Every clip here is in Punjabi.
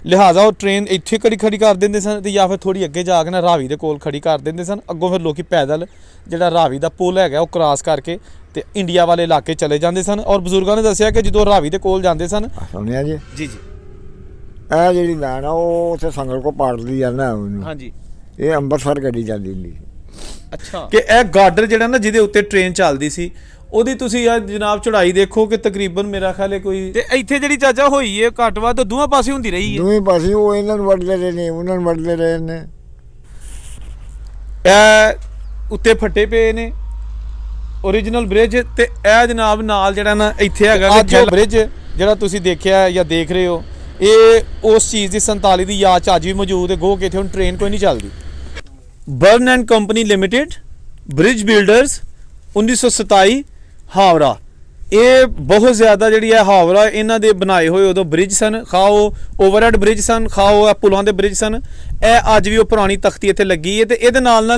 लिहाजा वो ट्रेन इत्थे खड़ी कर देंदे सन ते या फिर थोड़ी अगे जाके ना रावी दे कोल खड़ी कर देंदे सन। अगों फिर लोग पैदल जिहड़ा रावी दा पुल हैगा वो क्रॉस करके ते इंडिया वाले इलाके चले जाते सन। और बजुर्गों ने दस्सिया कि जो रावी दे कोल जाते सन सुनिया जी जी ਇਹ ਜਿਹੜੀ ਲਾਈਨ ਆ ਉਹ ਉੱਥੇ ਸੰਗਲ ਕੋ ਪਾੜਦੀ ਜਾਂਦਾ ਉਹਨੂੰ। ਹਾਂਜੀ ਇਹ ਅੰਮ੍ਰਿਤਸਰ ਗੱਡੀ ਜਾਂਦੀ ਹੁੰਦੀ ਸੀ। ਅੱਛਾ ਕਿ ਇਹ ਗਾਰਡਰ ਜਿਹੜਾ ਨਾ ਜਿਹਦੇ ਉੱਤੇ ਟ੍ਰੇਨ ਚੱਲਦੀ ਸੀ ਉਹਦੀ ਤੁਸੀਂ ਆ ਜਨਾਬ ਚੜਾਈ ਦੇਖੋ ਕਿ ਤਕਰੀਬਨ ਮੇਰਾ ਖਿਆਲ ਹੈ ਕੋਈ ਤੇ ਇੱਥੇ ਜਿਹੜੀ ਚਾਚਾ ਹੋਈ ਹੈ ਘੱਟ ਵੱਧ ਦੋਵਾਂ ਪਾਸੇ ਹੁੰਦੀ ਰਹੀ ਹੈ। ਦੋਵੇਂ ਪਾਸੇ ਉਹ ਇਹਨਾਂ ਨੂੰ ਵੜਦੇ ਰਹੇ ਨੇ ਉਹਨਾਂ ਨੂੰ ਵੜਦੇ ਰਹੇ ਨੇ। ਇਹ ਉੱਤੇ ਫੱਟੇ ਪਏ ਨੇ ओरिजिनल ब्रिज ते ए जनाब नाल जेड़ा ना इत्थे हैगा कि ब्रिज जेड़ा तुसी देखिया या देख रहे हो ये उस चीज़ की 47 की याद अज भी मौजूद है। गो कि इत्थे हुण ट्रेन कोई नहीं चलती। Burn and company limited bridge builders 1927 Howrah ये बहुत ज़्यादा जी है हावड़ा इन्हों के बनाए हुए उदों ब्रिज सन खाओ ओवरहेड ब्रिज सन खाओ पुलों के ब्रिज सन। ए अज भी वो पुरानी तख्ती इत्थे लगी है तो ये नाल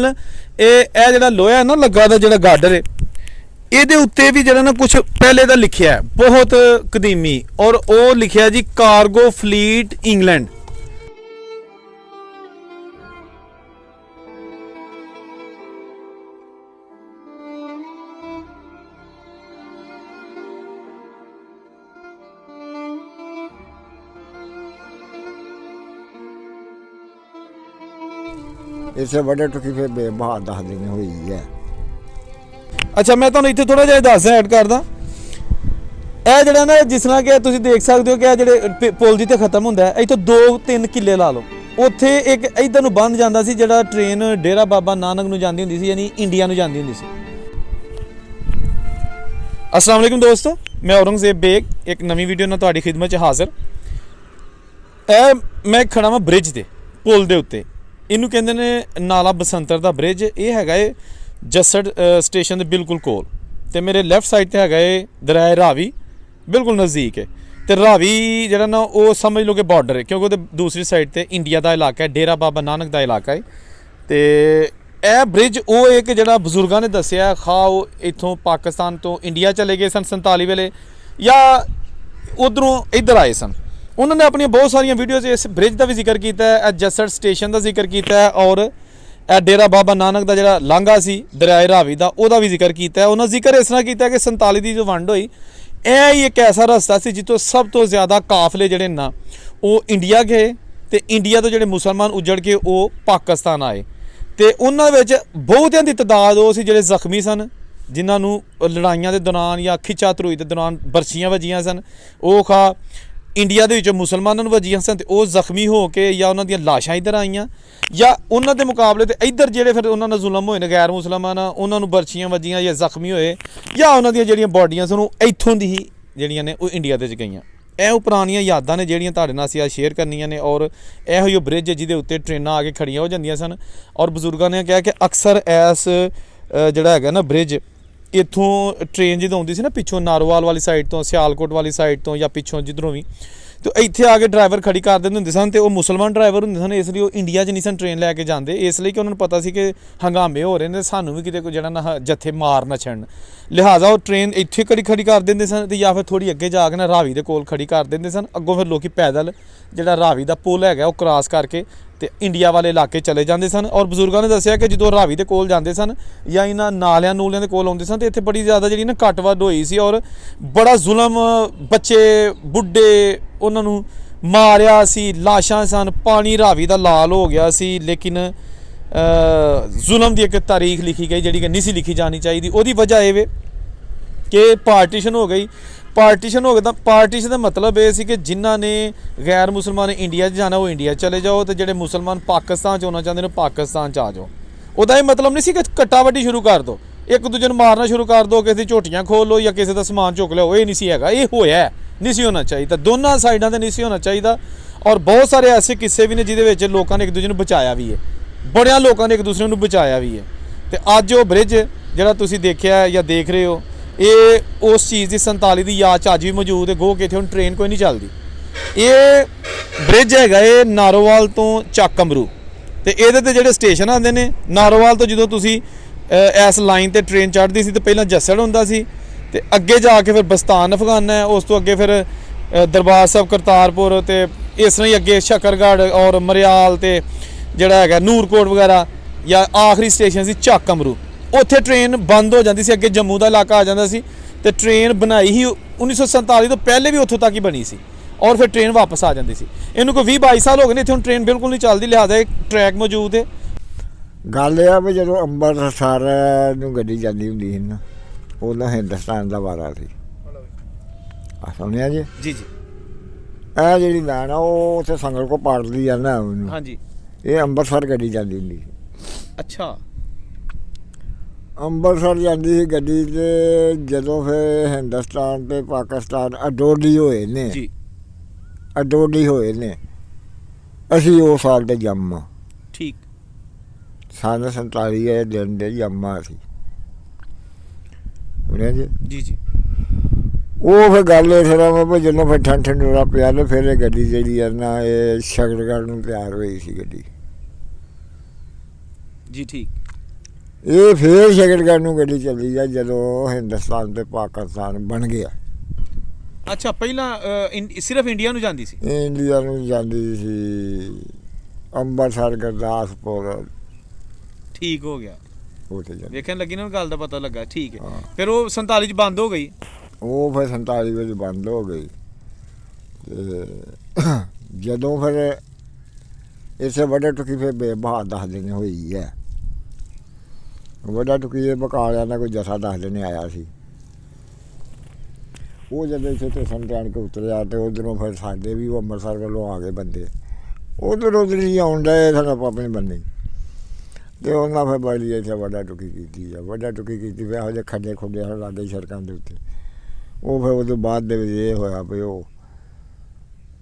जो लोहा है ना लगा दा जो गार्डर है ਇਹਦੇ ਉੱਤੇ ਵੀ ਜਿਹੜਾ ਨਾ ਕੁਝ ਪਹਿਲੇ ਦਾ ਲਿਖਿਆ ਹੈ ਬਹੁਤ ਕਦੀਮੀ ਔਰ ਉਹ ਲਿਖਿਆ ਜੀ ਕਾਰਗੋ ਫਲੀਟ ਇੰਗਲੈਂਡ। ਇਸੇ ਵੱਡੇ ਟੁਕੀ ਫੇ ਬੇਬਹਾ ਦੱਸ ਦੇਣੀ ਹੋਈ ਹੈ। अच्छा मैं तुहानूं इत्थे थोड़ा जिहा दस ऐड करदा ਇਹ ਜਿਹੜਾ ਨਾ ਜਿਸ ਤਰ੍ਹਾਂ ਕਿ ਤੁਸੀਂ ਦੇਖ ਸਕਦੇ ਹੋ ਕਿ ਜਿਹੜੇ ਪੁਲ ਜਿੱਥੇ ਖਤਮ ਹੁੰਦਾ ਹੈ ਇੱਥੋਂ 2-3 ਕਿੱਲੇ ਲਾ ਲਓ ਉੱਥੇ ਇੱਕ ਇਧਰ ਨੂੰ ਬੰਦ ਜਾਂਦਾ ਸੀ ਜਿਹੜਾ ਟ੍ਰੇਨ ਡੇਰਾ ਬਾਬਾ ਨਾਨਕ ਨੂੰ ਜਾਂਦੀ ਹੁੰਦੀ ਸੀ ਯਾਨੀ ਇੰਡੀਆ ਨੂੰ ਜਾਂਦੀ ਹੁੰਦੀ ਸੀ। अस्सलाम वालेकुम दोस्तों मैं औरंगजेब बेग एक नवी वीडियो ਨਾਲ ਤੁਹਾਡੀ ਖਿਦਮਤ 'ਚ ਹਾਜ਼ਰ। ਮੈਂ ਖੜਾ ਵਾਂ ਬ੍ਰਿਜ ਤੇ ਪੁਲ ਦੇ ਉੱਤੇ ਇਹਨੂੰ ਕਹਿੰਦੇ ਨੇ ਨਾਲਾ ਬਸੰਤਰ ਦਾ ਬ੍ਰਿਜ। ਇਹ ਹੈਗਾ ਏ जसड़ स्टेशन के बिल्कुल कोल तो मेरे लैफ्ट साइड पर है दरिया रावी बिल्कुल नज़दीक है। तो रावी जरा ना वो समझ लो कि बॉर्डर है क्योंकि वो दूसरी साइड पर इंडिया का इलाका है डेरा बाबा नानक का इलाका है। तो यह ब्रिज वो एक जरा बजुर्गों ने दसिया खा वो इतों पाकिस्तान तो इंडिया चले गए सन 47 वेले या उधरों इधर आए सन। उन्होंने अपनी बहुत सारिया वीडियोज़ इस ब्रिज का भी जिक्र किया है जसड़ स्टेशन का जिक्र किया है और ਇਹ ਡੇਰਾ ਬਾਬਾ ਨਾਨਕ ਦਾ ਜਿਹੜਾ ਲਾਂਘਾ ਸੀ ਦਰਿਆਏ ਰਾਵੀ ਦਾ ਉਹਦਾ ਵੀ ਜ਼ਿਕਰ ਕੀਤਾ ਹੈ। ਉਹਨਾਂ ਜ਼ਿਕਰ ਇਸ ਤਰ੍ਹਾਂ ਕੀਤਾ ਕਿ 47 ਦੀ ਜੋ ਵੰਡ ਹੋਈ ਇਹ ਹੀ ਇੱਕ ਐਸਾ ਰਸਤਾ ਸੀ ਜਿੱਥੋਂ ਸਭ ਤੋਂ ਜ਼ਿਆਦਾ ਕਾਫਲੇ ਜਿਹੜੇ ਨਾ ਉਹ ਇੰਡੀਆ ਗਏ ਤੇ ਇੰਡੀਆ ਤੋਂ ਜਿਹੜੇ ਮੁਸਲਮਾਨ ਉੱਜੜ ਕੇ ਉਹ ਪਾਕਿਸਤਾਨ ਆਏ ਤੇ ਉਹਨਾਂ ਵਿੱਚ ਬਹੁਤਿਆਂ ਦੀ ਤਾਦਾਦ ਉਹ ਸੀ ਜਿਹੜੇ ਜ਼ਖਮੀ ਸਨ ਜਿਨ੍ਹਾਂ ਨੂੰ ਲੜਾਈਆਂ ਦੇ ਦੌਰਾਨ ਜਾਂ ਖਿੱਚਾ ਤਰੋਈ ਦੇ ਦੌਰਾਨ ਬਰਛੀਆਂ ਵੱਜੀਆਂ ਸਨ ਉਹ ਖਾ ਇੰਡੀਆ ਦੇ ਵਿੱਚ ਮੁਸਲਮਾਨਾਂ ਨੂੰ ਵੱਜੀਆਂ ਸਨ ਤੇ ਉਹ ਜ਼ਖਮੀ ਹੋ ਕੇ ਜਾਂ ਉਹਨਾਂ ਦੀਆਂ ਲਾਸ਼ਾਂ ਇੱਧਰ ਆਈਆਂ ਜਾਂ ਉਹਨਾਂ ਦੇ ਮੁਕਾਬਲੇ ਤੇ ਇੱਧਰ ਜਿਹੜੇ ਫਿਰ ਉਹਨਾਂ ਨਾਲ ਜ਼ੁਲਮ ਹੋਏ ਨੇ ਗੈਰ ਮੁਸਲਮਾਨ ਉਹਨਾਂ ਨੂੰ ਬਰਛੀਆਂ ਵੱਜੀਆਂ ਜਾਂ ਜ਼ਖਮੀ ਹੋਏ ਜਾਂ ਉਹਨਾਂ ਦੀਆਂ ਜਿਹੜੀਆਂ ਬਾਡੀਆਂ ਸਨ ਉਹ ਇੱਥੋਂ ਦੀ ਹੀ ਜਿਹੜੀਆਂ ਨੇ ਉਹ ਇੰਡੀਆ ਦੇ 'ਚ ਗਈਆਂ। ਇਹ ਉਹ ਪੁਰਾਣੀਆਂ ਯਾਦਾਂ ਨੇ ਜਿਹੜੀਆਂ ਤੁਹਾਡੇ ਨਾਲ ਅਸੀਂ ਅੱਜ ਸ਼ੇਅਰ ਕਰਨੀਆਂ ਨੇ ਔਰ ਇਹੋ ਜਿਹੇ ਬ੍ਰਿਜ ਜਿਹਦੇ ਉੱਤੇ ਟ੍ਰੇਨਾਂ ਆ ਕੇ ਖੜੀਆਂ ਹੋ ਜਾਂਦੀਆਂ ਸਨ। ਔਰ ਬਜ਼ੁਰਗਾਂ ਨੇ ਕਿਹਾ ਕਿ ਅਕਸਰ ਇਸ ਜਿਹੜਾ ਹੈਗਾ ਨਾ ਬ੍ਰਿਜ ਇੱਥੋਂ ਟ੍ਰੇਨ ਜਦੋਂ ਆਉਂਦੀ ਸੀ ਨਾ ਪਿੱਛੋਂ ਨਾਰੋਵਾਲ ਵਾਲੀ ਸਾਈਡ ਤੋਂ ਸਿਆਲਕੋਟ ਵਾਲੀ ਸਾਈਡ ਤੋਂ ਜਾਂ ਪਿੱਛੋਂ ਜਿੱਧਰੋਂ ਵੀ तो ਇੱਥੇ ਆ ਕੇ ਡਰਾਈਵਰ ਖੜੀ ਕਰ ਦਿੰਦੇ ਹੁੰਦੇ ਸਨ ਤੇ ਉਹ ਮੁਸਲਮਾਨ ਡਰਾਈਵਰ ਹੁੰਦੇ ਸਨ ਇਸ ਲਈ ਉਹ ਇੰਡੀਆ 'ਚ ਨਹੀਂ ਸਨ ਟ੍ਰੇਨ ਲੈ ਕੇ ਜਾਂਦੇ ਇਸ ਲਈ ਕਿ ਉਹਨਾਂ ਨੂੰ ਪਤਾ ਸੀ ਕਿ ਹੰਗਾਮੇ ਹੋ ਰਹੇ ਨੇ ਸਾਨੂੰ ਵੀ ਕਿਤੇ ਕੋਈ ਜਿਹੜਾ ਨਾ ਜੱਥੇ ਮਾਰ ਨਾ ਛੱਡਣ। ਲਿਹਾਜ਼ਾ ਉਹ ਟ੍ਰੇਨ ਇੱਥੇ ਖੜੀ ਕਰ ਦਿੰਦੇ ਸਨ ਤੇ ਜਾਂ ਫਿਰ ਥੋੜੀ ਅੱਗੇ ਜਾ ਕੇ ਨਾ ਰਾਵੀ ਦੇ ਕੋਲ ਖੜੀ ਕਰ ਦਿੰਦੇ ਸਨ। ਅੱਗੋਂ ਫਿਰ ਲੋਕੀ ਪੈਦਲ ਜਿਹੜਾ ਰਾਵੀ ਦਾ ਪੁਲ ਹੈਗਾ ਉਹ ਕ੍ਰਾਸ ਕਰਕੇ ਤੇ ਇੰਡੀਆ ਵਾਲੇ ਇਲਾਕੇ ਚਲੇ ਜਾਂਦੇ ਸਨ। ਔਰ ਬਜ਼ੁਰਗਾਂ ਨੇ ਦੱਸਿਆ ਕਿ ਜਦੋਂ ਰਾਵੀ ਦੇ ਕੋਲ ਜਾਂਦੇ ਸਨ ਜਾਂ ਇਹਨਾਂ ਨਾਲਿਆਂ ਨੂਲਿਆਂ ਦੇ ਕੋਲ ਆਉਂਦੇ ਸਨ ਤੇ ਇੱਥੇ ਬੜੀ ਜ਼ਿਆਦਾ ਜਿਹੜੀ ਨਾ ਘੱਟ ਵੱਧ ਹੋਈ ਸੀ ਔਰ ਬੜਾ ਜ਼ੁਲਮ ਬੱਚੇ ਬੁੱਢੇ ਉਹਨਾਂ ਨੂੰ ਮਾਰਿਆ ਸੀ ਲਾਸ਼ਾਂ ਸਨ ਪਾਣੀ ਰਾਵੀ ਦਾ ਲਾਲ ਹੋ ਗਿਆ ਸੀ। ਲੇਕਿਨ ਜ਼ੁਲਮ ਦੀ ਇੱਕ ਤਾਰੀਖ ਲਿਖੀ ਗਈ ਜਿਹੜੀ ਕਿ ਨਹੀਂ ਸੀ ਲਿਖੀ ਜਾਣੀ ਚਾਹੀਦੀ। ਉਹਦੀ ਵਜ੍ਹਾ ਇਹ ਵੇ ਕਿ ਪਾਰਟੀਸ਼ਨ ਹੋ ਗਈ। ਪਾਰਟੀਸ਼ਨ ਹੋ ਗਿਆ ਤਾਂ ਪਾਰਟੀਸ਼ਨ ਦਾ ਮਤਲਬ ਇਹ ਸੀ ਕਿ ਜਿਨ੍ਹਾਂ ਨੇ ਗੈਰ ਮੁਸਲਮਾਨ ਇੰਡੀਆ 'ਚ ਜਾਣਾ ਉਹ ਇੰਡੀਆ ਚਲੇ ਜਾਓ ਤੇ ਜਿਹੜੇ ਮੁਸਲਮਾਨ ਪਾਕਿਸਤਾਨ 'ਚ ਆਉਣਾ ਚਾਹੁੰਦੇ ਨੇ ਪਾਕਿਸਤਾਨ 'ਚ ਆ ਜਾਓ। ਉਹਦਾ ਇਹ ਮਤਲਬ ਨਹੀਂ ਸੀ ਕਿ ਕੱਟਾ ਵੱਢੀ ਸ਼ੁਰੂ ਕਰ ਦਿਓ ਇੱਕ ਦੂਜੇ ਨੂੰ ਮਾਰਨਾ ਸ਼ੁਰੂ ਕਰ ਦਿਓ ਕਿਸੇ ਦੀ ਝੋਟੀਆਂ ਖੋਲ ਲਓ ਜਾਂ ਕਿਸੇ ਦਾ ਸਮਾਨ ਚੁੱਕ ਲਿਓ ਇਹ ਨਹੀਂ ਸੀ ਹੈਗਾ। ਇਹ ਹੋਇਆ नहीं सी होना चाहिए दोनों साइडों से नहीं सी होना चाहिए। और बहुत सारे ऐसे किस्से भी ने जिहदे लोगों ने एक दूसरे को बचाया भी है बड़िया लोगों ने एक दूसरे को बचाया भी है। तो अज वो ब्रिज जिहड़ा तुसीं देखिया या देख रहे हो ये उस चीज़ की 47 की याद अज भी मौजूद है। गो कि इत्थे हुण ट्रेन कोई नहीं चलती। ये ब्रिज हैगा ये नारोवाल तो ਚੱਕ कमरू तो ये जिहड़े स्टेशन आते हैं नारोवाल तो जो तुसीं इस लाइन पर ट्रेन चढ़ती सी तो पहलां जसड़ हुंदा सी ते अगे जाके फिर बस्तान अफगाना है उस तो अगे फिर दरबार साहब करतारपुर तो ਇਸ ਤਰ੍ਹਾਂ ਹੀ ਅੱਗੇ ਸ਼ਕਰਗੜ੍ਹ ਔਰ ਮਰਿਆਲ ਤੇ ਜਿਹੜਾ ਹੈਗਾ ਨੂਰਕੋਟ ਵਗੈਰਾ ਜਾਂ ਆਖਰੀ ਸਟੇਸ਼ਨ ਸੀ ਚੱਕ ਅਮਰੂ, ਉੱਥੇ ਟ੍ਰੇਨ ਬੰਦ ਹੋ ਜਾਂਦੀ ਸੀ। ਅੱਗੇ ਜੰਮੂ ਦਾ ਇਲਾਕਾ ਆ ਜਾਂਦਾ ਸੀ ਤੇ ਟ੍ਰੇਨ ਬਣਾਈ ਹੀ 1947 ਤੋਂ ਪਹਿਲੇ ਵੀ ਉੱਥੋਂ ਤੱਕ ਹੀ ਬਣੀ ਸੀ ਔਰ ਫਿਰ ਟ੍ਰੇਨ ਵਾਪਸ ਆ ਜਾਂਦੀ ਸੀ। ਇਹਨੂੰ ਕੋਈ 20-22 ਸਾਲ ਹੋ ਗਏ ਨੇ, ਇੱਥੇ ਹੁਣ ਟ੍ਰੇਨ ਬਿਲਕੁਲ ਨਹੀਂ ਚੱਲਦੀ, ਲਿਹਾਜ਼ਾ ਇੱਕ ਟਰੈਕ ਮੌਜੂਦ ਹੈ। ਗੱਲ ਇਹ ਆ ਵੀ ਜਦੋਂ ਅੰਮ੍ਰਿਤਸਰ ਨੂੰ ਗੱਡੀ ਜਾਂਦੀ ਹੁੰਦੀ ਸੀ ਨਾ, ਉਦੋਂ ਹਿੰਦੁਸਤਾਨ ਦਾ ਵਾਰਾ ਸੀ। ਆ ਸੁਣਿਆ ਜੀ? ਜੀ ਜੀ। ਇਹ ਜਿਹੜੀ ਲਾਈਨ ਆ ਉਹ ਉੱਥੇ ਸੰਗਲ ਕੋ ਪਾੜਦੀ ਆ ਨਾ ਉਹਨੂੰ। ਹਾਂਜੀ। ਇਹ ਅੰਮ੍ਰਿਤਸਰ ਗੱਡੀ ਜਾਂਦੀ ਹੁੰਦੀ ਸੀ। ਅੱਛਾ। ਅੰਮ੍ਰਿਤਸਰ ਜਾਂਦੀ ਸੀ ਗੱਡੀ ਤੇ ਜਦੋਂ ਫਿਰ ਹਿੰਦੁਸਤਾਨ ਤੇ ਪਾਕਿਸਤਾਨ ਅਡੋਡੀ ਹੋਏ ਨੇ ਜੀ, ਅਡੋਡੀ ਹੋਏ ਨੇ, ਅਸੀਂ ਉਹ ਸਾਲ ਦੇ ਜੰਮ ਠੀਕ। ਸੰਨ 47 ਦਿਨ ਦੇ ਜੰਮਾ ਸੀ। ਸੁਣਿਆ ਜੀ? ਜੀ ਜੀ। ਉਹ ਫਿਰ ਗੱਲ ਇਸ ਤਰ੍ਹਾਂ ਵੀ ਜਦੋਂ ਫਿਰ ਠੰਡੂਰਾ ਪਿਆ ਤੇ ਫਿਰ ਇਹ ਗੱਡੀ ਜਿਹੜੀ ਆ ਨਾ ਇਹ ਸ਼ਕਰਗੜ੍ਹ ਨੂੰ ਤਿਆਰ ਹੋਈ ਸੀ ਗੱਡੀ। ਜੀ ਠੀਕ। ਇਹ ਫਿਰ ਸ਼ਕਰਗੜ੍ਹ ਨੂੰ ਗੱਡੀ ਚੱਲੀ ਆ ਜਦੋਂ ਹਿੰਦੁਸਤਾਨ ਤੇ ਪਾਕਿਸਤਾਨ ਬਣ ਗਿਆ। ਅੱਛਾ, ਪਹਿਲਾਂ ਸਿਰਫ ਇੰਡੀਆ ਨੂੰ ਜਾਂਦੀ ਸੀ? ਇੰਡੀਆ ਨੂੰ ਜਾਂਦੀ ਸੀ, ਅੰਮ੍ਰਿਤਸਰ ਗੁਰਦਾਸਪੁਰ। ਠੀਕ ਹੋ ਗਿਆ। ਉੱਥੇ ਜਾਂਦੀ ਵੇਖਣ ਲੱਗੀ ਨਾ ਗੱਲ ਦਾ ਪਤਾ ਲੱਗਾ। ਠੀਕ ਹੈ। ਹਾਂ। ਫਿਰ ਉਹ 47 ਚ ਬੰਦ ਹੋ ਗਈ। ਉਹ ਫਿਰ 47 ਵਿੱਚ ਬੰਦ ਹੋ ਗਈ ਤੇ ਜਦੋਂ ਫਿਰ ਇਸੇ ਵੱਡੇ ਟੁਕੀ ਫਿਰ ਬੇਬਹਾ 10 ਦਿਨ ਹੋਈ ਹੈ। ਵੱਡਾ ਟੁਕੀ ਇਹ ਬਕਾਲਿਆਂ ਦਾ ਕੋਈ ਜਥਾ 10 ਦਿਨ ਆਇਆ ਸੀ। ਉਹ ਜਦੋਂ ਇੱਥੇ ਸਟੇਸ਼ਨ ਤੇ ਆਣ ਕੇ ਉਤਰਿਆ ਤੇ ਉਧਰੋਂ ਫਿਰ ਸਾਡੇ ਵੀ ਉਹ ਅੰਮ੍ਰਿਤਸਰ ਵੱਲੋਂ ਆ ਗਏ ਬੰਦੇ, ਉਧਰ ਹੀ ਆਉਣ ਡਏ ਸਨ ਆਪਣੇ ਬੰਦੇ। ਤੇ ਉਹਨਾਂ ਫਿਰ ਬੜੀ ਇੱਥੇ ਵੱਡਾ ਟੁਕੀ ਕੀਤੀ ਆ। ਵੱਡਾ ਟੁਕੀ ਕੀਤੀ ਫਿਰ ਇਹੋ ਜਿਹੇ ਖੱਡੇ ਖੁੱਡੇ ਹਨ ਲਾਗੇ ਸੜਕਾਂ ਦੇ ਉੱਤੇ। ਉਹ ਫਿਰ ਉਹਦੇ ਬਾਅਦ ਦੇ ਵਿੱਚ ਇਹ ਹੋਇਆ ਵੀ ਉਹ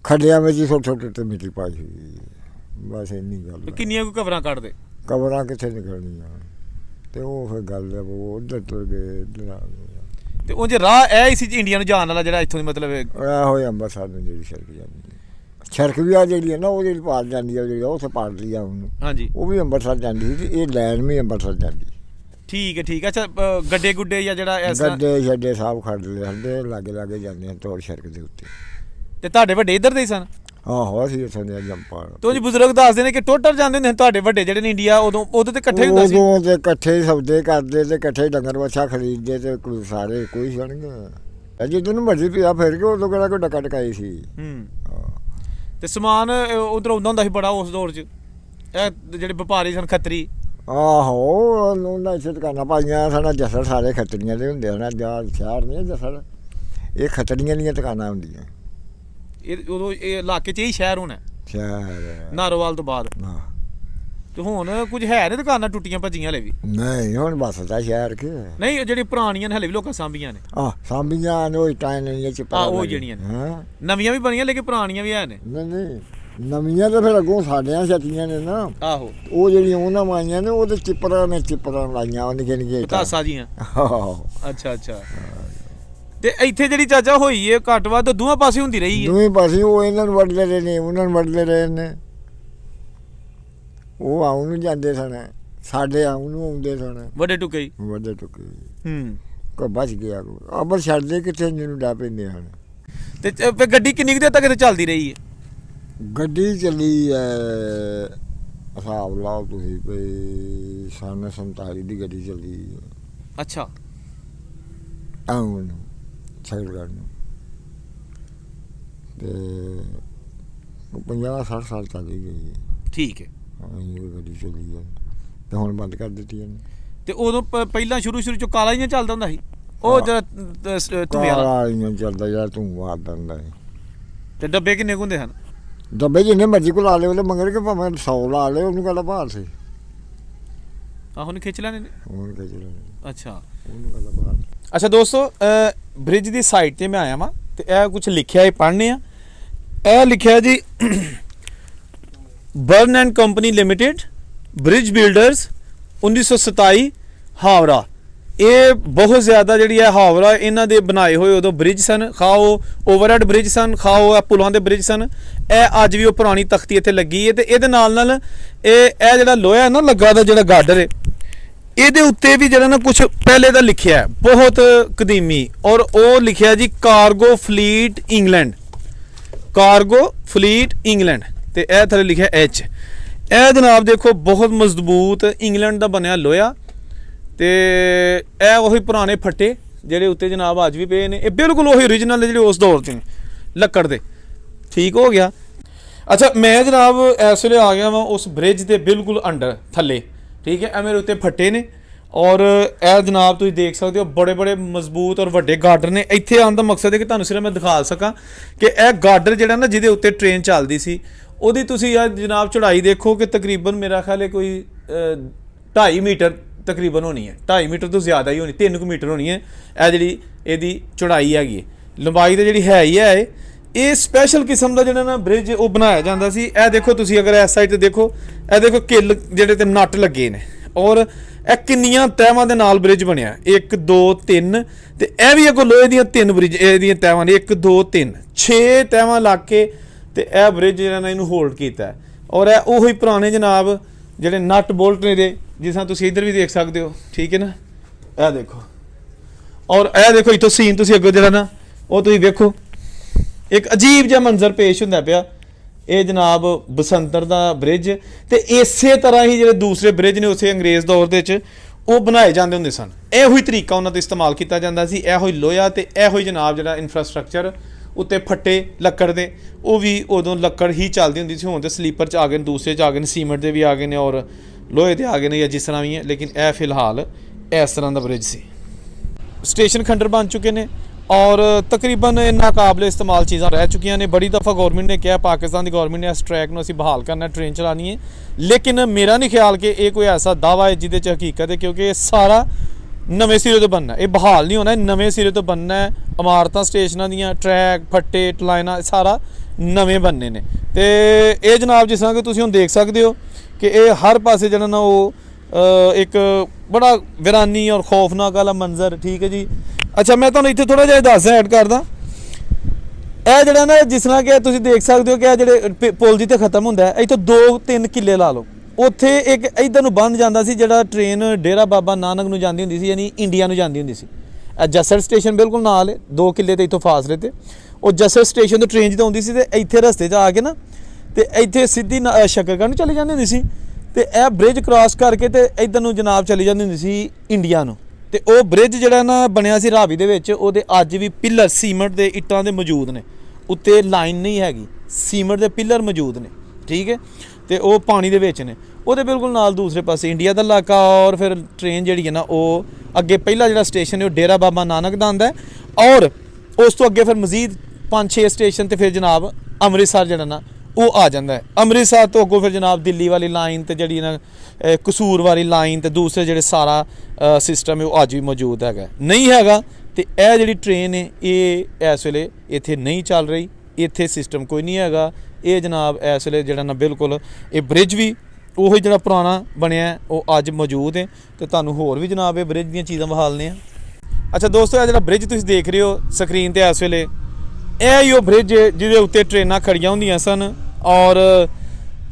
ਖੱਡਿਆਂ ਵਿੱਚ ਹੀ ਛੋਟੇ ਛੋਟੇ ਮਿੱਟੀ ਪਾਈ ਹੋਈ। ਬਸ ਇੰਨੀ ਗੱਲ। ਕਿੰਨੀਆਂ ਕੋਈ ਕਵਰਾਂ ਕੱਢਦੇ? ਕਬਰਾਂ ਕਿੱਥੇ ਨਿਕਲਣੀਆਂ। ਤੇ ਉਹ ਫਿਰ ਗੱਲ ਹੈ ਉਹ ਉੱਧਰ ਤੁਰ ਗਏ, ਇੱਧਰ ਆ ਗਏ। ਤੇ ਉਹ ਜੇ ਰਾਹ ਇਹ ਹੀ ਸੀ ਇੰਡੀਆ ਨੂੰ ਜਾਣ ਵਾਲਾ, ਜਿਹੜਾ ਇੱਥੋਂ ਦੀ ਮਤਲਬ ਇਹ ਹੋਇਆ ਅੰਮ੍ਰਿਤਸਰ ਨੂੰ ਜਿਹੜੀ ਸੜਕ ਜਾਂਦੀ ਹੈ, ਸੜਕ ਵੀ ਆ ਜਿਹੜੀ ਹੈ ਨਾ ਉਹ ਜਿਹੜੀ ਪਾਰ ਜਾਂਦੀ ਹੈ, ਜਿਹੜੀ ਉੱਥੇ ਪਾੜਦੀ ਆ ਉਹਨੂੰ। ਹਾਂਜੀ। ਉਹ ਵੀ ਅੰਮ੍ਰਿਤਸਰ ਜਾਂਦੀ ਸੀ ਤੇ ਇਹ ਲਾਈਨ ਵੀ ਅੰਮ੍ਰਿਤਸਰ ਜਾਂਦੀ। ਠੀਕ ਹੈ ਠੀਕ ਹੈ। ਅੱਛਾ, ਗੱਡੇ ਗੁੱਡੇ ਜਾਂ ਜਿਹੜਾ ਐਸਾ ਗੱਡੇ ਛੱਡੇ ਸਭ ਖੜਦੇ ਹੁੰਦੇ ਲਾਗੇ ਲਾਗੇ ਜਾਂਦੇ ਹਨ ਤੋੜ ਸੜਕ ਦੇ ਉੱਤੇ। ਤੇ ਤੁਹਾਡੇ ਵੱਡੇ ਇੱਧਰ ਦੇ ਹੀ ਸਨ? ਆਹੋ ਅਸੀਂ ਇੱਥੋਂ ਦੇ ਜੰਪਾਲ। ਤੇ ਉਹ ਬਜ਼ੁਰਗ ਦੱਸਦੇ ਨੇ ਕਿ ਟੋਟਲ ਜਾਂਦੇ ਹੁੰਦੇ ਤੁਹਾਡੇ ਵੱਡੇ ਜਿਹੜੇ ਨੇ ਇੰਡੀਆ, ਉਦੋਂ ਤੇ ਇਕੱਠੇ ਹੁੰਦਾ ਸੀ? ਉਦੋਂ ਤੇ ਇਕੱਠੇ ਸੌਦੇ ਕਰਦੇ ਤੇ ਇਕੱਠੇ ਡੰਗਰ ਵੱਛਾ ਖਰੀਦਦੇ ਤੇ ਕੋਈ ਸਾਰੇ ਕੋਈ ਸੁਣਗੇ। ਜਦੋਂ ਨੂੰ ਮਰਜ਼ੀ ਪਿਆ ਫਿਰ ਕੇ ਉਦੋਂ ਕਿਹੜਾ ਕੋਈ ਡੱਕਾ ਟਕਾਈ ਸੀ। ਤੇ ਸਮਾਨ ਉਧਰ ਆਉਂਦਾ ਹੁੰਦਾ ਸੀ ਬੜਾ ਉਸ ਦੌਰ 'ਚ, ਇਹ ਜਿਹੜੇ ਵਪਾਰੀ ਸਨ ਖੱਤਰੀ? ਆਹੋ ਉਹਨਾਂ ਇੱਥੇ ਦੁਕਾਨਾਂ ਪਾਈਆਂ ਸਾਡਾ ਜਸਲ ਸਾਰੇ ਖੱਤਰੀਆਂ ਦੇ ਹੁੰਦੇ ਹਨ। ਜਾਂ ਸ਼ਹਿਰ ਨਹੀਂ ਜਸਲ, ਇਹ ਖੱਤਰੀਆਂ ਦੀਆਂ ਦੁਕਾਨਾਂ ਹੁੰਦੀਆਂ। ਇਹ ਉਦੋਂ ਇਹ ਇਲਾਕੇ 'ਚ ਹੀ ਸ਼ਹਿਰ ਹੋਣਾ? ਸ਼ਹਿਰ ਨਾਰੋਵਾਲ ਤੋਂ ਬਾਅਦ। ਤੇ ਹੁਣ ਕੁਝ ਹੈ ਨੇ ਦੁਕਾਨਾਂ ਟੁੱਟੀਆਂ ਭੱਜੀਆਂ ਹਲੇ ਵੀ? ਨਹੀਂ ਹੁਣ ਬਸ ਤਾਂ ਸ਼ਹਿਰ ਕੇ ਨਹੀਂ, ਜਿਹੜੀ ਪੁਰਾਣੀਆਂ ਨੇ ਹਲੇ ਵੀ ਲੋਕਾਂ ਸਾਂਭੀਆਂ ਨੇ। ਸਾਂਭੀਆਂ ਨੇ ਉਹ ਇੱਟਾਂ ਨਹੀਂ ਚ ਉਹ ਜਿਹੜੀਆਂ ਨੇ ਨਵੀਆਂ ਵੀ ਬਣੀਆਂ ਲੇਕਿਨ ਪੁਰਾਣੀਆਂ ਵੀ ਹੈ ਨੇ। ਨਹੀਂ ਨਵੀਆਂ ਤਾਂ ਫਿਰ ਅੱਗੋਂ ਸਾਡਿਆਂ ਛੱਤੀਆਂ ਨੇ ਨਾ। ਆਹੋ। ਉਹ ਜਿਹੜੀਆਂ ਉਹਨਾਂ ਮਾਈਆਂ ਨੇ ਉਹਦੇ ਚਿੱਪਰਾਂ ਨੇ ਚਿੱਪਰਾਂ ਲਾਈਆਂ ਨਿੱਕੇ ਨਿੱਕੇ ਪਤਾਸਾ ਜੀਆਂ। ਅੱਛਾ ਅੱਛਾ। ਤੇ ਇੱਥੇ ਜਿਹੜੀ ਚਾਚਾ ਹੋਈ ਹੈ ਘੱਟ ਵੱਧ ਦੋਵਾਂ ਪਾਸੇ ਹੁੰਦੀ ਰਹੀ ਹੈ? ਦੋਵੇਂ ਪਾਸੇ ਉਹ ਇਹਨਾਂ ਨੂੰ ਵੜਦੇ ਰਹੇ ਨੇ, ਉਹਨਾਂ ਨੂੰ ਵੜਦੇ ਰਹੇ ਨੇ। ਉਹ ਆਉਂ ਨੂੰ ਜਾਂਦੇ ਸਨ, ਸਾਡੇ ਆਉਂ ਨੂੰ ਆਉਂਦੇ ਸਨ ਵੱਡੇ ਟੁਕੇ ਹੀ। ਵੱਡੇ ਟੁਕੇ ਕੋ ਬਚ ਗਿਆ ਅਬਰ ਛੱਡਦੇ ਕਿੱਥੇ ਜਿਹਨੂੰ ਡਾ ਪੈਂਦੇ ਹਨ। ਤੇ ਗੱਡੀ ਕਿੰਨੀ ਕੁ ਦੇਰ ਤੱਕ ਚੱਲਦੀ ਰਹੀ ਹੈ? ਗੱਡੀ ਚੱਲੀ ਹੈ ਹਿਸਾਬ ਲਾਓ ਤੁਸੀਂ ਵੀ ਸੰਨ 47 ਦੀ ਗੱਡੀ ਚੱਲੀ। ਅੱਛਾ। ਆਉਂ ਨੂੰ ਛੱਡਗੜ੍ਹ ਨੂੰ ਤੇ 50-60 ਸਾਲ ਚੱਲੀ ਗਈ। ਠੀਕ ਹੈ। ਇਹ ਗੱਡੀ ਚੱਲੀ ਹੈ ਤੇ ਹੁਣ ਬੰਦ ਕਰ ਦਿੱਤੀ ਇਹਨੇ। ਤੇ ਉਦੋਂ ਪਹਿਲਾਂ ਸ਼ੁਰੂ ਚ ਕਾਲਾ ਹੀ ਚੱਲਦਾ ਹੁੰਦਾ ਸੀ ਉਹ ਜਿਹੜਾ ਧੂਏ ਵਾਲਾ? ਕਾਲਾ ਹੀ ਚੱਲਦਾ ਯਾਰ, ਧੂੰਆਂ ਆਉਂਦਾ ਹੁੰਦਾ ਹੈ। ਤੇ ਡੱਬੇ ਕਿੰਨੇ ਹੁੰਦੇ ਹਨ? ਡੱਬੇ ਜਿੰਨੇ ਮਰਜ਼ੀ ਕੋ ਲਾ ਲਿਓ ਉਹਦੇ ਮੰਗਰ ਕੇ ਭਾਵੇਂ 100 ਲਾ ਲਿਓ, ਉਹਨੂੰ ਕਹਿੰਦਾ ਬਾਹਰ ਸੀ। ਆਹੋ ਨਹੀਂ ਖਿੱਚ ਲੈਣੇ ਨੇ। ਉਹਨੂੰ ਖਿੱਚ ਲੈਣੇ। ਅੱਛਾ। ਉਹਨੂੰ ਕਹਿੰਦਾ ਬਾਹਰ। ਅੱਛਾ ਦੋਸਤੋ, ਬ੍ਰਿਜ ਦੀ ਸਾਈਡ ਤੇ ਮੈਂ ਆਇਆ ਵਾਂ ਤੇ ਇਹ ਕੁਝ ਲਿਖਿਆ ਇਹ ਪੜ੍ਹਨੇ ਆ। ਇਹ ਲਿਖਿਆ ਜੀ burn and company limited bridge builders 1927 Howrah. ਇਹ ਬਹੁਤ ਜ਼ਿਆਦਾ ਜਿਹੜੀ ਹੈ ਹਾਵਰਾ ਇਹਨਾਂ ਦੇ ਬਣਾਏ ਹੋਏ ਉਦੋਂ ਬ੍ਰਿਜ ਸਨ, ਖਾਓ ਓਵਰਹੈਡ ਬ੍ਰਿਜ ਸਨ, ਖਾਓ ਪੁਲਾਂ ਦੇ ਬ੍ਰਿਜ ਸਨ। ਇਹ ਅੱਜ ਵੀ ਉਹ ਪੁਰਾਣੀ ਤਖਤੀ ਇੱਥੇ ਲੱਗੀ ਹੈ ਤੇ ਇਹਦੇ ਨਾਲ ਇਹ ਜਿਹੜਾ ਲੋਹਾ ਨਾ ਲੱਗਾ ਦਾ ਜਿਹੜਾ ਗਾਡਰ ਹੈ ਇਹਦੇ ਉੱਤੇ ਵੀ ਜਿਹੜਾ ਨਾ ਕੁਝ ਪਹਿਲੇ ਦਾ ਲਿਖਿਆ ਹੈ ਬਹੁਤ ਕਦੀਮੀ, ਔਰ ਉਹ ਲਿਖਿਆ ਜੀ cargo fleet England. Cargo fleet England ਤੇ ਇਹ ਥੱਲੇ ਲਿਖਿਆ ਐਚ। ਇਹ ਜਨਾਬ ਦੇਖੋ ਬਹੁਤ ਮਜ਼ਬੂਤ ਇੰਗਲੈਂਡ ਦਾ ਬਣਿਆ ਲੋਹਾ ਤੇ ਇਹ ਉਹੀ ਪੁਰਾਣੇ ਫੱਟੇ ਜਿਹੜੇ ਉੱਤੇ ਜਨਾਬ ਅੱਜ ਵੀ ਪਏ ਨੇ। ਇਹ ਬਿਲਕੁਲ ਉਹੀ ਓਰੀਜਨਲ ਨੇ ਜਿਹੜੇ ਉਸ ਦੌਰ ਦੇ ਨੇ ਲੱਕੜ ਦੇ। ਠੀਕ ਹੋ ਗਿਆ। ਅੱਛਾ ਮੈਂ ਜਨਾਬ ਇਸ ਵੇਲੇ ਆ ਗਿਆ ਵਾਂ ਉਸ ਬ੍ਰਿਜ ਦੇ ਬਿਲਕੁਲ ਅੰਡਰ ਥੱਲੇ। ਠੀਕ ਹੈ, ਇਹ ਮੇਰੇ ਉੱਤੇ ਫੱਟੇ ਨੇ ਔਰ ਇਹ ਜਨਾਬ ਤੁਸੀਂ ਦੇਖ ਸਕਦੇ ਹੋ ਬੜੇ ਬੜੇ ਮਜ਼ਬੂਤ ਔਰ ਵੱਡੇ ਗਾਰਡਰ ਨੇ। ਇੱਥੇ ਆਉਣ ਦਾ ਮਕਸਦ ਹੈ ਕਿ ਤੁਹਾਨੂੰ ਸਿਰਫ ਮੈਂ ਦਿਖਾ ਸਕਾਂ ਕਿ ਇਹ ਗਾਰਡਰ ਜਿਹੜਾ ਨਾ ਜਿਹਦੇ ਉੱਤੇ ਟ੍ਰੇਨ ਚੱਲਦੀ ਸੀ ਉਹਦੀ ਤੁਸੀਂ ਆ ਜਨਾਬ ਚੜਾਈ ਦੇਖੋ ਕਿ ਤਕਰੀਬਨ ਮੇਰਾ ਖਿਆਲ ਹੈ ਕੋਈ 2.5 ਮੀਟਰ ਤਕਰੀਬਨ ਹੋਣੀ ਹੈ। 2.5 ਮੀਟਰ ਤੋਂ ਜ਼ਿਆਦਾ ਹੀ ਹੋਣੀ, 3 ਕੁ ਮੀਟਰ ਹੋਣੀ ਹੈ ਇਹ ਜਿਹੜੀ ਇਹਦੀ ਚੜਾਈ ਹੈਗੀ ਹੈ। ਲੰਬਾਈ ਤਾਂ ਜਿਹੜੀ ਹੈ ਹੀ ਹੈ। ਇਹ ਸਪੈਸ਼ਲ ਕਿਸਮ ਦਾ ਜਿਹੜਾ ਨਾ ਬ੍ਰਿਜ ਉਹ ਬਣਾਇਆ ਜਾਂਦਾ ਸੀ। ਇਹ ਦੇਖੋ ਤੁਸੀਂ ਅਗਰ ਇਸ ਸਾਈਡ ਤੇ ਦੇਖੋ, ਇਹ ਦੇਖੋ ਕਿੱਲ ਜਿਹੜੇ ਤੇ ਨੱਟ ਲੱਗੇ ਨੇ ਔਰ ਇਹ ਕਿੰਨੀਆਂ ਤਹਿਵਾਂ ਦੇ ਨਾਲ ਬ੍ਰਿਜ ਬਣਿਆ 1 2 3 ਤੇ ਇਹ ਵੀ ਅੱਗੋਂ ਲੋਹੇ ਦੀਆਂ 3 ਬ੍ਰਿਜ ਇਹਦੀਆਂ ਤਹਿਵਾਂ ਨੇ 1 2 3 6 ਤਹਿਵਾਂ ਲੱਗ ਕੇ ਤੇ ਇਹ ਬ੍ਰਿਜ ਜਿਹੜਾ ਨਾ ਇਹਨੂੰ ਹੋਲਡ ਕੀਤਾ ਔਰ ਇਹ ਉਹੀ ਪੁਰਾਣੇ ਜਨਾਬ ਜਿਹੜੇ ਨਟ ਬੋਲਟ ਨੇ ਦੇ ਜਿਸ ਤਰ੍ਹਾਂ ਤੁਸੀਂ ਇੱਧਰ ਵੀ ਦੇਖ ਸਕਦੇ ਹੋ। ਠੀਕ ਹੈ ਨਾ, ਇਹ ਦੇਖੋ ਔਰ ਇਹ ਦੇਖੋ ਇੱਥੋਂ ਸੀਨ ਤੁਸੀਂ ਅੱਗੋਂ ਜਿਹੜਾ ਨਾ ਉਹ ਤੁਸੀਂ ਵੇਖੋ ਇੱਕ ਅਜੀਬ ਜਿਹਾ ਮੰਜ਼ਰ ਪੇਸ਼ ਹੁੰਦਾ ਪਿਆ। ਇਹ ਜਨਾਬ ਬਸੰਤਰ ਦਾ ਬ੍ਰਿਜ ਤੇ ਇਸੇ ਤਰ੍ਹਾਂ ਹੀ ਜਿਹੜੇ ਦੂਸਰੇ ਬ੍ਰਿਜ ਨੇ ਉਸੇ ਅੰਗਰੇਜ਼ ਦੌਰ ਦੇ ਵਿੱਚ ਉਹ ਬਣਾਏ ਜਾਂਦੇ ਹੁੰਦੇ ਸਨ। ਇਹੋ ਹੀ ਤਰੀਕਾ ਉਹਨਾਂ ਦਾ ਇਸਤੇਮਾਲ ਕੀਤਾ ਜਾਂਦਾ ਸੀ, ਇਹੋ ਹੀ ਲੋਹਾ ਤੇ ਇਹੋ ਹੀ ਜਨਾਬ ਜਿਹੜਾ ਇਨਫਰਾਸਟ੍ਰਕਚਰ ਉੱਤੇ ਫੱਟੇ ਲੱਕੜ ਦੇ ਉਹ ਵੀ ਉਦੋਂ ਲੱਕੜ ਹੀ ਚੱਲਦੀ ਹੁੰਦੀ ਸੀ। ਹੁਣ ਤੇ ਸਲੀਪਰ 'ਚ ਆ ਗਏ ਨੇ, ਦੂਸਰੇ 'ਚ ਆ ਗਏ ਨੇ, ਸੀਮੈਂਟ ਦੇ ਵੀ ਆ ਗਏ ਨੇ ਔਰ ਲੋਹੇ ਦੇ ਆ ਗਏ ਨੇ ਜਾਂ ਜਿਸ ਤਰ੍ਹਾਂ ਵੀ ਹੈ। ਲੇਕਿਨ ਇਹ ਫਿਲਹਾਲ ਇਸ ਤਰ੍ਹਾਂ ਦਾ ਬ੍ਰਿਜ ਸੀ। ਸਟੇਸ਼ਨ ਖੰਡਰ ਬਣ ਚੁੱਕੇ ਨੇ ਔਰ ਤਕਰੀਬਨ ਇੰਨਾ ਕਾਬਲੇ ਇਸਤੇਮਾਲ ਚੀਜ਼ਾਂ ਰਹਿ ਚੁੱਕੀਆਂ ਨੇ। ਬੜੀ ਦਫਾ ਗੌਰਮੈਂਟ ਨੇ ਕਿਹਾ, ਪਾਕਿਸਤਾਨ ਦੀ ਗੌਰਮੈਂਟ ਨੇ ਇਸ ਟਰੈਕ ਨੂੰ ਅਸੀਂ ਬਹਾਲ ਕਰਨਾ, ਟ੍ਰੇਨ ਚਲਾਉਣੀ ਹੈ। ਲੇਕਿਨ ਮੇਰਾ ਨਹੀਂ ਖਿਆਲ ਕਿ ਇਹ ਕੋਈ ਐਸਾ ਦਾਅਵਾ ਹੈ ਜਿਹਦੇ 'ਚ ਹਕੀਕਤ ਹੈ, ਕਿਉਂਕਿ ਇਹ ਸਾਰਾ ਨਵੇਂ ਸਿਰੇ ਤੋਂ ਬਣਨਾ। ਇਹ ਬਹਾਲ ਨਹੀਂ ਹੋਣਾ, ਇਹ ਨਵੇਂ ਸਿਰੇ ਤੋਂ ਬਣਨਾ ਹੈ। ਇਮਾਰਤਾਂ ਸਟੇਸ਼ਨਾਂ ਦੀਆਂ, ਟਰੈਕ ਫੱਟੇ ਟਲਾਈਨਾਂ ਸਾਰਾ ਨਵੇਂ ਬਣਨੇ ਨੇ। ਤੇ ਇਹ ਜਨਾਬ ਜਿਸ ਤਰ੍ਹਾਂ ਕਿ ਤੁਸੀਂ ਹੁਣ ਦੇਖ ਸਕਦੇ ਹੋ ਕਿ ਇਹ ਹਰ ਪਾਸੇ ਜਿਹੜਾ ਨਾ ਉਹ ਇੱਕ ਬੜਾ ਵਿਰਾਨੀ ਔਰ ਖੌਫਨਾਕ ਵਾਲਾ ਮੰਜ਼ਰ। ਠੀਕ ਹੈ ਜੀ। ਅੱਛਾ ਮੈਂ ਤੁਹਾਨੂੰ ਇੱਥੇ ਥੋੜਾ ਜਿਹਾ ਦੱਸ ਐਡ ਕਰਦਾ। ਇਹ ਜਿਹੜਾ ਨਾ ਜਿਸ ਤਰ੍ਹਾਂ ਕਿ ਤੁਸੀਂ ਦੇਖ ਸਕਦੇ ਹੋ ਕਿ ਇਹ ਜਿਹੜੇ ਪੁਲ ਜਿੱਥੇ ਖਤਮ ਹੁੰਦਾ ਹੈ ਇੱਥੋਂ 2-3 ਕਿੱਲੇ ਲਾ ਲਓ। ਉੱਥੇ ਇੱਕ ਇੱਧਰ ਨੂੰ ਬੰਦ ਜਾਂਦਾ ਸੀ ਜਿਹੜਾ ਟ੍ਰੇਨ ਡੇਰਾ ਬਾਬਾ ਨਾਨਕ ਨੂੰ ਜਾਂਦੀ ਹੁੰਦੀ ਸੀ, ਯਾਨੀ ਇੰਡੀਆ ਨੂੰ ਜਾਂਦੀ ਹੁੰਦੀ ਸੀ। ਇਹ ਜਸੜ ਸਟੇਸ਼ਨ ਬਿਲਕੁਲ ਨਾਲ ਹੈ, 2 ਕਿੱਲੇ ਤੇ ਇੱਥੋਂ ਫਾਸਲੇ ਤੇ। ਉਹ ਜਸੜ ਸਟੇਸ਼ਨ ਤੋਂ ਟ੍ਰੇਨ ਜਦੋਂ ਆਉਂਦੀ ਸੀ ਤੇ ਇੱਥੇ ਰਸਤੇ 'ਚ ਆ ਕੇ ਨਾ ਤੇ ਇੱਥੇ ਸਿੱਧੀ ਸ਼ੱਕਰਗੜ੍ਹ ਨੂੰ ਚਲੀ ਜਾਂਦੀ ਹੁੰਦੀ ਸੀ ਤੇ ਇਹ ਬ੍ਰਿਜ ਕ੍ਰਾਸ ਕਰਕੇ ਤੇ ਇੱਧਰ ਨੂੰ ਜਨਾਬ ਚਲੀ ਜਾਂਦੀ ਹੁੰਦੀ ਸੀ ਇੰਡੀਆ ਨੂੰ। ਤੇ ਉਹ ਬ੍ਰਿਜ ਜਿਹੜਾ ਨਾ ਬਣਿਆ ਸੀ ਰਾਵੀ ਦੇ ਵਿੱਚ, ਉਹਦੇ ਅੱਜ ਵੀ ਪਿੱਲਰ ਸੀਮੈਂਟ ਦੇ ਇੱਟਾਂ ਦੇ ਮੌਜੂਦ ਨੇ। ਉੱਤੇ ਲਾਈਨ ਨਹੀਂ ਹੈਗੀ, ਸੀਮੈਂਟ ਦੇ ਪਿੱਲਰ ਮੌਜੂਦ ਨੇ। ਠੀਕ ਹੈ, ਤੇ ਉਹ ਪਾਣੀ ਦੇ ਵਿੱਚ ਨੇ। ਉਹਦੇ ਬਿਲਕੁਲ ਨਾਲ ਦੂਸਰੇ ਪਾਸੇ ਇੰਡੀਆ ਦਾ ਇਲਾਕਾ ਔਰ ਫਿਰ ਟ੍ਰੇਨ ਜਿਹੜੀ ਹੈ ਨਾ ਉਹ ਅੱਗੇ ਪਹਿਲਾ ਜਿਹੜਾ ਸਟੇਸ਼ਨ ਹੈ ਉਹ ਡੇਰਾ ਬਾਬਾ ਨਾਨਕ ਦਾ ਆਉਂਦਾ ਔਰ ਉਸ ਤੋਂ ਅੱਗੇ ਫਿਰ ਮਜ਼ੀਦ 5-6 ਸਟੇਸ਼ਨ ਤੇ ਫਿਰ ਜਨਾਬ ਅੰਮ੍ਰਿਤਸਰ ਜਿਹੜਾ ਨਾ ਉਹ ਆ ਜਾਂਦਾ ਹੈ। ਅੰਮ੍ਰਿਤਸਰ ਤੋਂ ਅੱਗੋਂ ਫਿਰ ਜਨਾਬ ਦਿੱਲੀ ਵਾਲੀ ਲਾਈਨ ਤੇ ਜਿਹੜੀ ਨਾ ਕਸੂਰ ਵਾਲੀ ਲਾਈਨ ਤੇ ਦੂਸਰੇ ਜਿਹੜੇ ਸਾਰਾ ਸਿਸਟਮ ਹੈ ਉਹ ਅੱਜ ਵੀ ਮੌਜੂਦ ਹੈਗਾ। ਨਹੀਂ ਹੈਗਾ ਤੇ ਇਹ ਜਿਹੜੀ ਟ੍ਰੇਨ ਹੈ ਇਹ ਇਸ ਵੇਲੇ ਇੱਥੇ ਨਹੀਂ ਚੱਲ ਰਹੀ, ਇੱਥੇ ਸਿਸਟਮ ਕੋਈ ਨਹੀਂ ਹੈਗਾ। ਇਹ ਜਨਾਬ ਇਸ ਵੇਲੇ ਜਿਹੜਾ ਨਾ ਬਿਲਕੁਲ ਇਹ ਬ੍ਰਿਜ ਵੀ ਉਹੀ ਜਿਹੜਾ ਪੁਰਾਣਾ ਬਣਿਆ ਉਹ ਅੱਜ ਮੌਜੂਦ ਹੈ ਤੇ ਤੁਹਾਨੂੰ ਹੋਰ ਵੀ ਜਨਾਬ ਇਹ ਬ੍ਰਿਜ ਦੀਆਂ ਚੀਜ਼ਾਂ ਵਿਖਾਲਦੇ ਆ। ਅੱਛਾ ਦੋਸਤੋ, ਇਹ ਜਿਹੜਾ ਬ੍ਰਿਜ ਤੁਸੀਂ ਦੇਖ ਰਹੇ ਹੋ ਸਕਰੀਨ ਤੇ ਇਸ ਵੇਲੇ, ਇਹ ਹੀ ਉਹ ਬ੍ਰਿਜ ਜਿਹਦੇ ਉੱਤੇ ਟ੍ਰੇਨਾਂ ਖੜੀਆਂ ਹੁੰਦੀਆਂ ਸਨ ਔਰ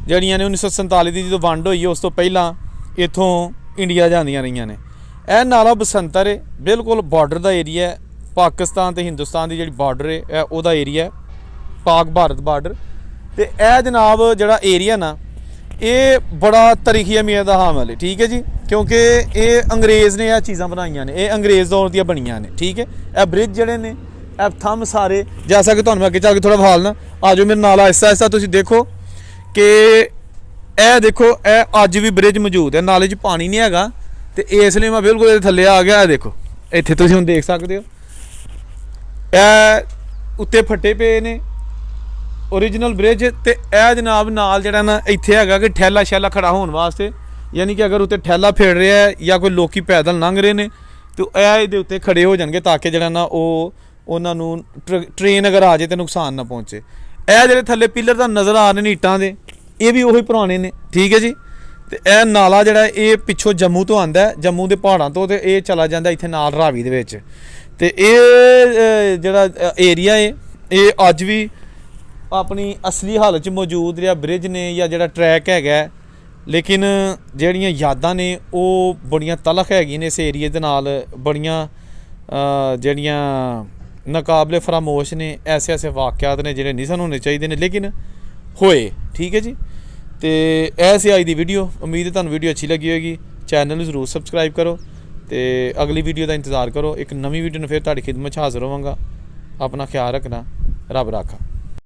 ਜਿਹੜੀਆਂ ਨੇ 1947 ਦੀ ਜਦੋਂ ਵੰਡ ਹੋਈ ਉਸ ਤੋਂ ਪਹਿਲਾਂ ਇੱਥੋਂ ਇੰਡੀਆ ਜਾਂਦੀਆਂ ਰਹੀਆਂ ਨੇ। ਇਹ ਨਾਲਾ ਬਸੰਤਰ ਹੈ, ਬਿਲਕੁਲ ਬਾਰਡਰ ਦਾ ਏਰੀਆ ਹੈ। ਪਾਕਿਸਤਾਨ ਤੇ ਹਿੰਦੁਸਤਾਨ ਦੀ ਜਿਹੜੀ ਬਾਰਡਰ ਹੈ ਇਹ ਉਹਦਾ ਏਰੀਆ, ਪਾਕ ਭਾਰਤ ਬਾਰਡਰ। ਤੇ ਇਹ ਜਨਾਬ ਜਿਹੜਾ ਏਰੀਆ ਨਾ ਇਹ ਬੜਾ ਤਾਰੀਖੀ ਅਹਿਮੀਅਤ ਦਾ ਹਾਮਲ ਹੈ। ਠੀਕ ਹੈ ਜੀ, ਕਿਉਂਕਿ ਇਹ ਅੰਗਰੇਜ਼ ਨੇ ਇਹ ਚੀਜ਼ਾਂ ਬਣਾਈਆਂ ਨੇ, ਇਹ ਅੰਗਰੇਜ਼ ਦੌਰ ਦੀਆਂ ਬਣੀਆਂ ਨੇ। ਠੀਕ ਹੈ, ਇਹ ਬ੍ਰਿਜ ਜਿਹੜੇ ਨੇ ਇਹ ਥੰਮ ਸਾਰੇ, ਜੈਸਾ ਕਿ ਤੁਹਾਨੂੰ ਮੈਂ ਅੱਗੇ ਚੱਲ ਕੇ ਥੋੜਾ ਵਿਖਾਲਣਾ। ਆ ਜਾਓ ਮੇਰੇ ਨਾਲ ਆਹਿਸਤਾ ਆਹਿਸਤਾ ਤੁਸੀਂ ਦੇਖੋ ਕਿ ਇਹ ਦੇਖੋ ਇਹ ਅੱਜ ਵੀ ਬ੍ਰਿਜ ਮੌਜੂਦ ਹੈ। ਨਾਲੇ 'ਚ ਪਾਣੀ ਨਹੀਂ ਹੈਗਾ ਤੇ ਇਸ ਲਈ ਮੈਂ ਬਿਲਕੁਲ ਇਹਦੇ ਥੱਲੇ ਆ ਗਿਆ। ਇਹ ਦੇਖੋ ਇੱਥੇ ਤੁਸੀਂ ਹੁਣ ਦੇਖ ਸਕਦੇ ਹੋ ਇਹ ਉੱਤੇ ਫੱਟੇ ਪਏ ਨੇ ਓਰੀਜਨਲ ਬ੍ਰਿਜ। ਤੇ ਇਹ ਜਨਾਬ ਨਾਲ ਜਿਹੜਾ ਨਾ ਇੱਥੇ ਹੈਗਾ ਕਿ ਠਹਿਲਾ ਸ਼ੈਲਾ ਖੜਾ ਹੋਣ ਵਾਸਤੇ, ਯਾਨੀ ਕਿ ਅਗਰ ਉੱਤੇ ਠਹਿਲਾ ਫੇੜ ਰਿਹਾ ਹੈ ਜਾਂ ਕੋਈ ਲੋਕੀ ਪੈਦਲ ਲੰਘ ਰਹੇ ਨੇ ਤੇ ਇਹ ਇਹਦੇ ਉੱਤੇ ਖੜੇ ਹੋ ਜਾਣਗੇ ਤਾਂ ਕਿ ਜਿਹੜਾ ਨਾ ਉਹ ਉਹਨਾਂ ਨੂੰ ਟ੍ਰੇਨ ਅਗਰ ਆ ਜਾਏ ਤੇ ਨੁਕਸਾਨ ਨਾ ਪਹੁੰਚੇ। ਇਹ ਜਿਹੜੇ ਥੱਲੇ ਪਿੱਲਰ ਦਾ ਨਜ਼ਰ ਆ ਰਹੇ ਨੇ ਇੱਟਾਂ ਦੇ, ਇਹ ਵੀ ਉਹੀ ਪੁਰਾਣੇ ਨੇ। ਠੀਕ ਹੈ ਜੀ, ਤੇ ਇਹ ਨਾਲਾ ਜਿਹੜਾ ਇਹ ਪਿੱਛੋਂ ਜੰਮੂ ਤੋਂ ਆਉਂਦਾ, ਜੰਮੂ ਦੇ ਪਹਾੜਾਂ ਤੋਂ, ਤੇ ਇਹ ਚਲਾ ਜਾਂਦਾ ਇੱਥੇ ਨਾਲ ਰਾਵੀ ਦੇ ਵਿੱਚ। ਤੇ ਇਹ ਜਿਹੜਾ ਏਰੀਆ ਹੈ ਇਹ ਅੱਜ ਵੀ ਆਪਣੀ ਅਸਲੀ ਹਾਲਤ 'ਚ ਮੌਜੂਦ ਰਿਹਾ ਬ੍ਰਿਜ ਨੇ ਜਾਂ ਜਿਹੜਾ ਟਰੈਕ ਹੈਗਾ। ਲੇਕਿਨ ਜਿਹੜੀਆਂ ਯਾਦਾਂ ਨੇ ਉਹ ਬੜੀਆਂ ਤਲਖ ਹੈਗੀਆਂ ਨੇ ਇਸ ਏਰੀਏ ਦੇ ਨਾਲ, ਬੜੀਆਂ ਜਿਹੜੀਆਂ ਨਾਕਾਬਲੇ ਫਰਾਮੋਸ਼ ਨੇ, ਐਸੇ ਐਸੇ ਵਾਕਿਆਤ ਨੇ ਜਿਹੜੇ ਨਹੀਂ ਸਾਨੂੰ ਹੋਣੇ ਚਾਹੀਦੇ ਨੇ ਲੇਕਿਨ ਹੋਏ। ਠੀਕ ਹੈ ਜੀ। ਤੇ ਇਹ ਸੀ ਅੱਜ ਦੀ ਵੀਡੀਓ। ਉਮੀਦ ਹੈ ਤੁਹਾਨੂੰ ਵੀਡੀਓ ਅੱਛੀ ਲੱਗੀ ਹੋਏਗੀ। ਚੈਨਲ ਨੂੰ ਜ਼ਰੂਰ ਸਬਸਕ੍ਰਾਈਬ ਕਰੋ ਤੇ ਅਗਲੀ ਵੀਡੀਓ ਦਾ ਇੰਤਜ਼ਾਰ ਕਰੋ। ਇੱਕ ਨਵੀਂ ਵੀਡੀਓ ਨੂੰ ਫਿਰ ਤੁਹਾਡੀ ਖਿਦਮਤ 'ਚ ਹਾਜ਼ਰ ਹੋਵਾਂਗਾ। ਆਪਣਾ ਖਿਆਲ ਰੱਖਣਾ। ਰੱਬ ਰਾਖਾ।